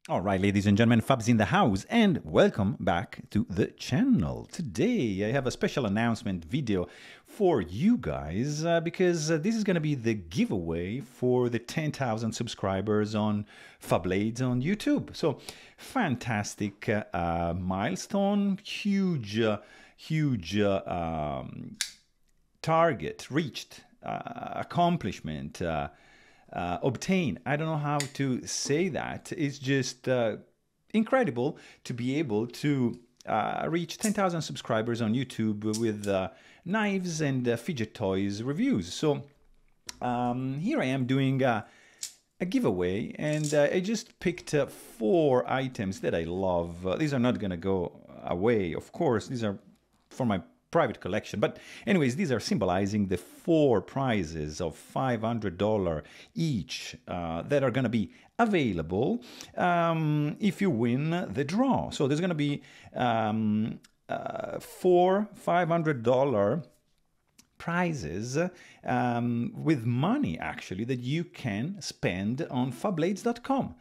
All right, ladies and gentlemen, Fab's in the house, and welcome back to the channel. Today, I have a special announcement video for you guys because this is going to be the giveaway for the 10,000 subscribers on Fablades on YouTube. So, fantastic milestone, huge target reached, accomplishment. Obtain. I don't know how to say that. It's just incredible to be able to reach 10,000 subscribers on YouTube with knives and fidget toys reviews. So here I am doing a giveaway, and I just picked 4 items that I love. These are not going to go away, of course. These are for my private collection. But anyways, these are symbolizing the 4 prizes of $500 each that are going to be available if you win the draw. So there's going to be 4 $500 prizes with money actually that you can spend on Fablades.com.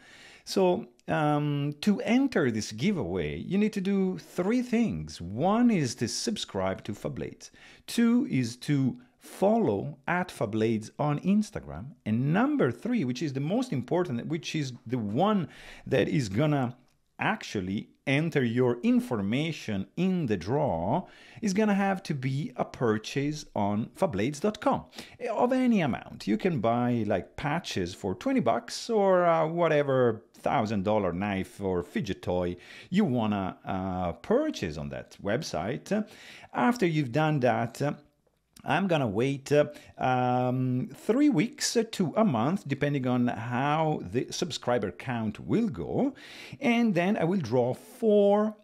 So to enter this giveaway, you need to do 3 things. 1 is to subscribe to Fablades. 2 is to follow at Fablades on Instagram. And number 3, which is the most important, which is the one that is gonna actually enter your information in the draw, is gonna have to be a purchase on Fablades.com of any amount. You can buy like patches for 20 bucks or whatever $1,000 knife or fidget toy you wanna purchase on that website. After you've done that, I'm gonna wait 3 weeks to a month, depending on how the subscriber count will go. And then I will draw 4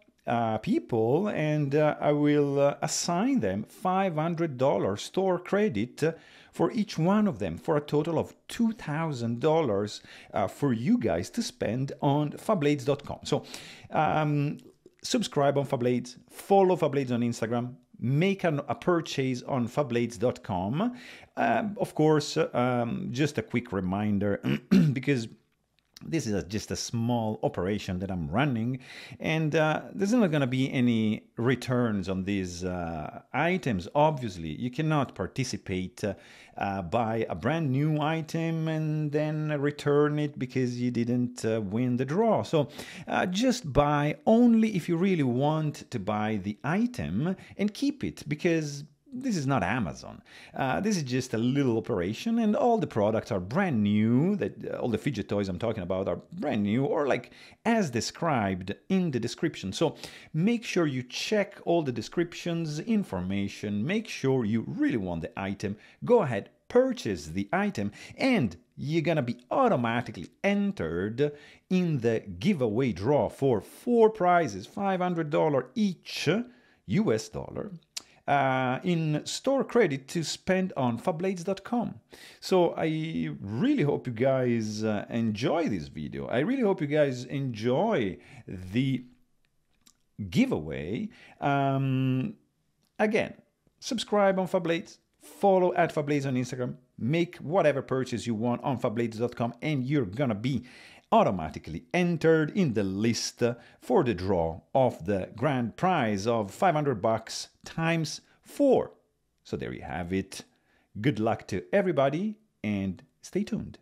people, and I will assign them $500 store credit for each one of them, for a total of $2,000 for you guys to spend on Fablades.com. So subscribe on Fablades, follow Fablades on Instagram, make a purchase on Fablades.com. Of course, just a quick reminder, because this is just a small operation that I'm running, and there's not going to be any returns on these items. Obviously, you cannot participate, buy a brand new item and then return it because you didn't win the draw. So just buy only if you really want to buy the item and keep it, because this is not Amazon. This is just a little operation, and all the products are brand new. That all the fidget toys I'm talking about are brand new, or like as described in the description. So make sure you check all the descriptions, information. Make sure you really want the item. Go ahead, purchase the item, and you're gonna be automatically entered in the giveaway draw for 4 prizes, $500 each, US dollar. In store credit to spend on Fablades.com. So I really hope you guys enjoy this video. I really hope you guys enjoy the giveaway. Again, subscribe on Fablades, follow at Fablades on Instagram, make whatever purchase you want on Fablades.com, and you're gonna be automatically entered in the list for the draw of the grand prize of 500 bucks times 4. So there you have it. Good luck to everybody, and stay tuned.